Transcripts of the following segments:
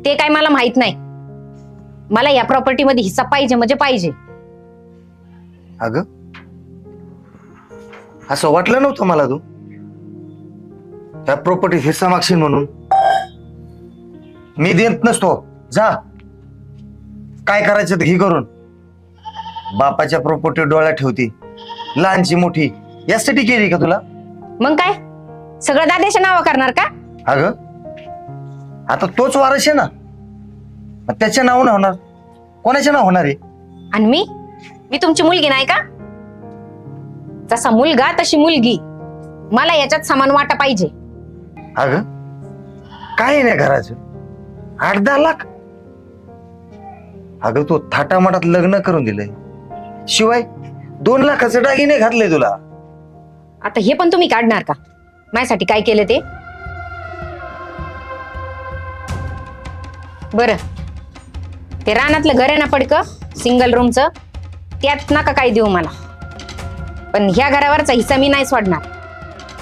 ते काय मला माहित नाही. मला या प्रॉपर्टीमध्ये हिस्सा पाहिजे म्हणजे पाहिजे. अगं असं वाटलं नव्हतं मला तू त्या प्रॉपर्टीत हिस्सा मागशील म्हणून. मी देत नसतो. जा काय करायचं ते घे करून. बापाच्या प्रॉपर्टी डोळ्यात ठेवती, लहानची मोठी यासाठी केली का तुला? मग काय सगळं दादाच्या नावा करणार का? अगं आता तोच वारस आहे ना, मग त्याच्या नावानं होणार, कोणाच्या नाव होणार आहे? आणि मी तुमची मुलगी नाही का? जसा मुलगा तशी मुलगी. मला याच्यात समान वाटा पाहिजे. अगं काय नाही घराचं 8-10 लाख. अगं तू थाटामाटात लग्न करून दिलंय, शिवाय 2 लाखाचे दागिने घातले तुला. आता हे पण तुम्ही काढणार का? माझ्यासाठी काय केलं ते? बर ते रानातलं घर आहे ना पडकं सिंगल रूमचं, त्यात नका काय देऊ मला, पण ह्या घरावरचा हिस्सा मी नाही सोडणार.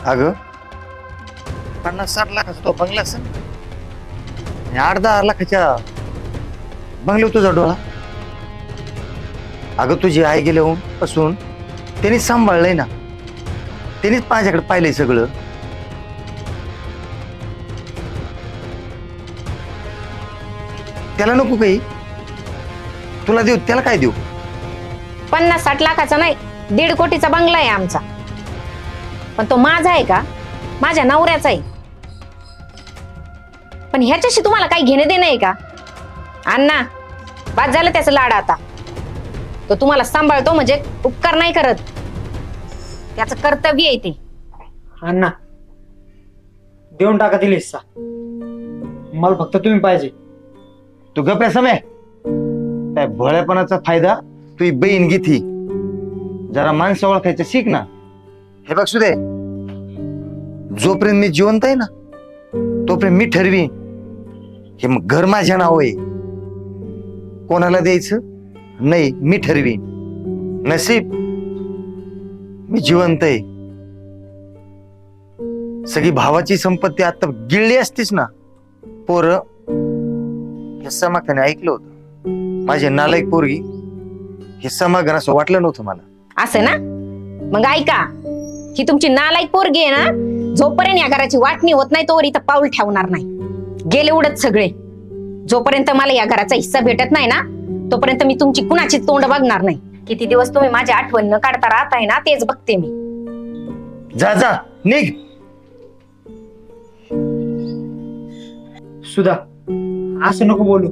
अगं 50-60 लाखाचा तो बंगला असेल, 8-10 लाखाच्या बंगल्यावर तुझा डोळा. अगं तुझी आई गेल्या पासून त्यांनीच सांभाळलंय ना, त्यांनीच माझ्याकडे पाहिलंय सगळं. त्याला नको काही, तुला देऊ त्याला काय देऊ? 50-60 लाखाचा नाही, 1.5 कोटीचा बंगला आहे आमचा. पण तो माझा आहे का? माझ्या नवऱ्याचा आहे. पण ह्याच्याशी तुम्हाला काही घेणे देणं आहे का? अण्णा बाद झालं त्याचं लाड. आता तो तुम्हाला सांभाळतो म्हणजे उपकार नाही करत, त्याचं कर्तव्य आहे ते. अण्णा देऊन टाका दिली हिस्सा, मला फक्त तुम्ही पाहिजे. तू गप आहे समय. त्या भोळ्यापणाचा फायदा तुझी बहीण घेती. जरा माणसं ओळखायचं शिक ना. हे बघ सुदे, जोपर्यंत मी जिवंत आहे ना तोपर्यंत मी ठरवीन हे मग घर माझ्या नाव आहे, कोणाला द्यायचं नाही मी ठरवीन. नशीब मी जिवंत आहे. सगळी भावाची संपत्ती आता गिळली असतीच ना. पोरं हिस्सा मागताना ऐकलं होतं, माझी नालायक पोरगी हिस्सा मागणं असं वाटलं नव्हतं मला. असं ना? मग ऐका, ही तुमची नालायक पोरगी आहे ना, जोपर्यंत या घराची वाटणी होत नाही तोवर इथं पाऊल ठेवणार नाही. गेले उडत सगळे. जोपर्यंत मला या घराचा हिस्सा भेटत नाही ना तोपर्यंत मी तुमची कुणाची तोंड बघणार नाही. किती दिवस तुम्ही माझी आठवण न काढता राहताय ना तेच बघते मी. जा जा निघ. सुधा असं नको बोलू,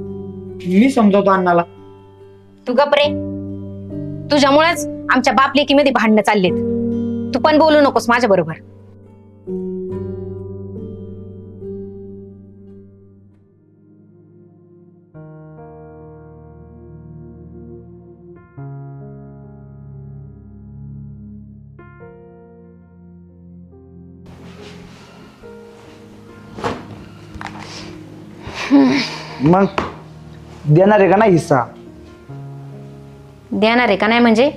मी समजावतो अण्णाला. तू गप रे. तुझ्यामुळेच आमच्या बाप लेकीमध्ये भांडणं चाललेत. तू पण बोलू नकोस माझ्या बरोबर. मग देणार आहे का नाही हिस्सा? देणार आहे का नाही म्हणजे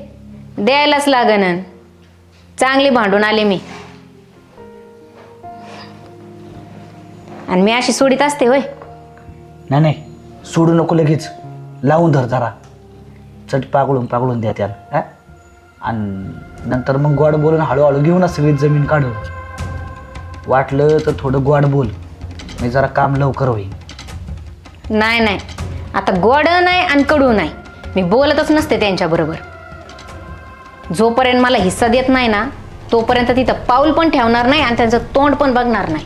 द्यायलाच लागन. चांगली भांडून आले मी, आणि मी अशी सोडीत असते होय? नाही नाही, सोडू नको लगेच, लावून धर जरा. चट पागळून द्या त्याला. आणि नंतर मग गोड बोलून हळूहळू घेऊन ना सगळी जमीन काढून. वाटलं तर थोडं गोड बोल, मी जरा काम लवकर होईल. नाही नाही, आता गोड नाही आणि कडू नाही, मी बोलतच नसते त्यांच्या बरोबर. जोपर्यंत मला हिस्सा देत नाही ना तोपर्यंत तिथं पाऊल पण ठेवणार नाही आणि त्यांचं तोंड पण बघणार नाही.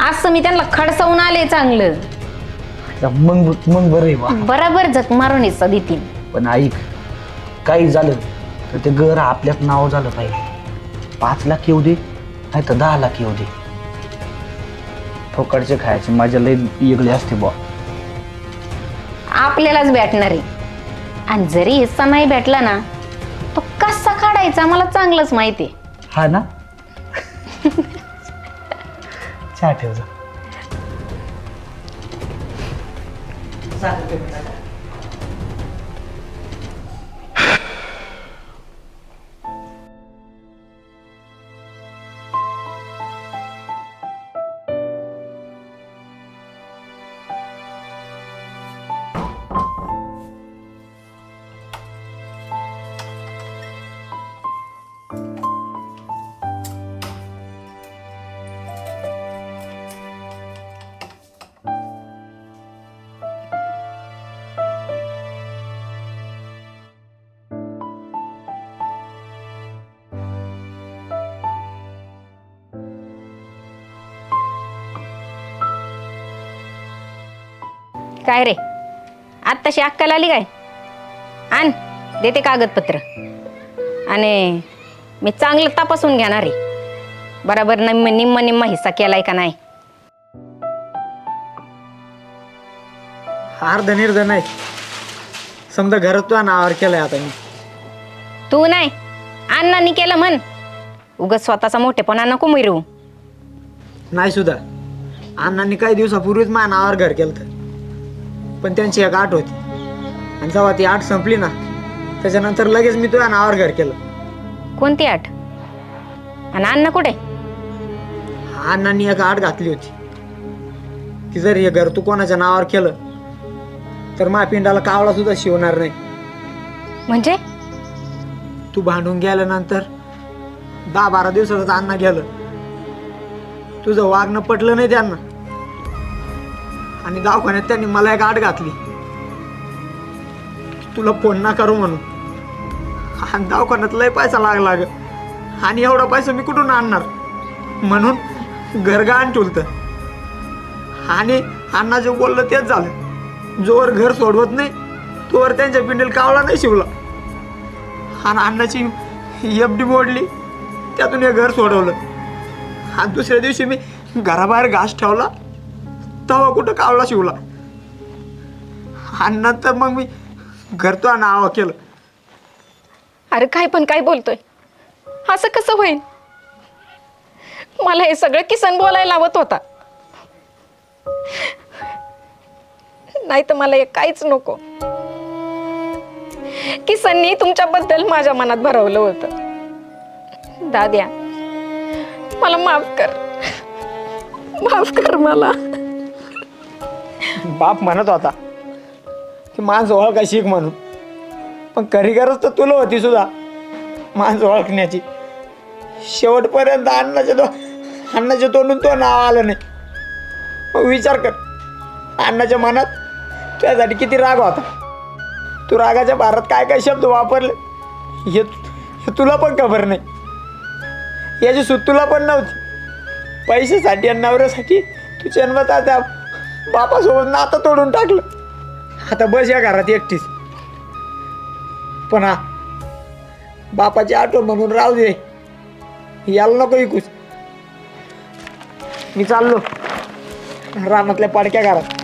असं मी त्यांना खडसावून आले चांगलं. मग मग बरं आहे बा. बराबर झक मारून हिस्सा देतील. पण ऐक, काही झालं तर ते घर आपल्यात नाव झालं पाहिजे. 5 लाख येऊ दे नाही तर 10 लाख येऊ दे, फुकटचे खायचे माझ्या लई वेगळी असते बा. आपल्यालाच भेटणार आहे, आणि जरी हिस्सा नाही भेटला ना तो कसा काढायचा मला चांगलंच माहिती आहे. हा ना. चहा ठेव जा. काय रे आत्ताशी अक्कल आली काय? आण देते कागदपत्र आणि मी चांगलं तपासून घेणार आहे बरोबर निम्म निम्म हिस्सा केलाय का नाही. अर्ध निर्ध नाही, समजा घरात तुझ्या नावावर केलंय आता मी. तू नाही अण्णांनी केलं म्हण. उगाच स्वतःचा मोठेपणा नको मिरू. नाही सुद्धा, अण्णांनी काही दिवसापूर्वीच माझ्या नावावर घर केलं तर, पण त्यांची एक आठ होती आणि जेव्हा ती आठ संपली ना त्याच्यानंतर लगेच मी तुझ्या नावावर घर केलं. कोणती आठ? आणि अण्णा कुठे? अण्णांनी एक आठ घातली होती की जर हे घर तू कोणाच्या नावावर केलं तर माझ्या पिंडाला कावळा सुद्धा शिवणार नाही. म्हणजे तू भांडून गेल्यानंतर 10-12 दिवसातच अण्णा गेलं. तुझं वागणं पटलं नाही त्यांना आणि दवाखान्यात त्यांनी मला एक आठ घातली तुला फोन ना करू म्हणून. आणि दवाखान्यात लय पैसा लागला ग आणि एवढा पैसा मी कुठून आणणार म्हणून घर गहाण ठेवलं. आणि अण्णा जे बोललं तेच झालं. जोवर घर सोडवत नाही तोवर त्यांच्या पिंडीला कावळा नाही शिवला. आणि अण्णाची एफडी मोडली, त्यातून हे घर सोडवलं. आणि दुसऱ्या दिवशी मी घराबाहेर घास ठेवला तेव्हा कुठं कावळा शिवला. आणि नंतर मग मी घर तो नाव केलं. अरे काय पण काय बोलतोय? असं कसं होईल? मला हे सगळं किसन बोलायला लावत होता. नाही तर मला हे काहीच नको. किसननी तुमच्याबद्दल माझ्या मनात भरवलं होतं. दाद्या मला माफ कर, माफ कर मला. बाप म्हणत होता की माणसं ओळखा शिक म्हणून, पण खरी गरज तर तुला होती सुद्धा माणसं ओळखण्याची. शेवटपर्यंत अण्णाच्या तोंडून तो नाव आलं नाही. मग विचार कर, अण्णाच्या मनात तुझ्यासाठी किती राग होता. तू रागाच्या भारात काय काय शब्द वापरले हे तुला पण खबर नाही. याची सूत तुला पण नव्हती. पैशासाठी आणि नवऱ्यासाठी तू जन्मता त्या बापासोबत नातं तोडून टाकलं. आता बस या घरात एकटीच. पण हा बापाची आठवण म्हणून राहू दे, याला नको ऐकूच. मी चाललो रानातल्या पाडक्या घरात.